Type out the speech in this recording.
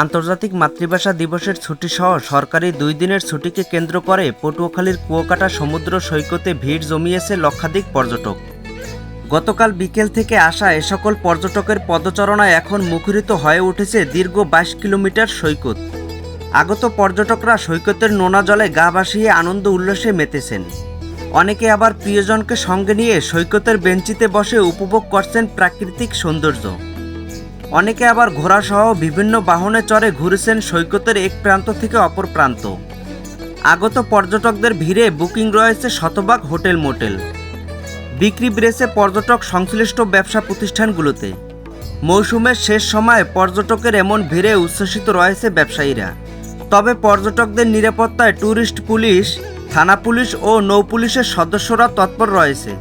আন্তর্জাতিক মাতৃভাষা দিবসের ছুটিসহ সরকারি 2 দিনের ছুটিকে কেন্দ্র করে পটুয়াখালীর কুয়াকাটা সমুদ্র সৈকতে ভিড় জমিয়েছে লক্ষাধিক পর্যটক। গতকাল বিকেল থেকে আসা এ সকল পর্যটকের পদচারণায় এখন মুখরিত হয়ে উঠেছে দীর্ঘ 22 কিলোমিটার সৈকত। আগত পর্যটকরা সৈকতের নোনা জলে গা ভাসিয়ে আনন্দ উল্লাসে মেতেছেন। অনেকে আবার প্রিয়জনকে সঙ্গে নিয়ে সৈকতের বেঞ্চিতে বসে উপভোগ করছেন প্রাকৃতিক সৌন্দর্য। অনেকে আবার ঘোড়াসহ বিভিন্ন বাহনে চড়ে ঘুরেছেন সৈকতের এক প্রান্ত থেকে অপর প্রান্ত। আগত পর্যটকদের ভিড়ে বুকিং রয়েছে শতভাগ হোটেল মোটেল। বিক্রি বেড়েছে পর্যটক সংশ্লিষ্ট ব্যবসা প্রতিষ্ঠানগুলোতে। মৌসুমের শেষ সময়ে পর্যটকের এমন ভিড়ে উচ্ছ্বসিত রয়েছে ব্যবসায়ীরা। তবে পর্যটকদের নিরাপত্তায় ট্যুরিস্ট পুলিশ, থানা পুলিশ ও নৌ পুলিশের সদস্যরা তৎপর রয়েছে।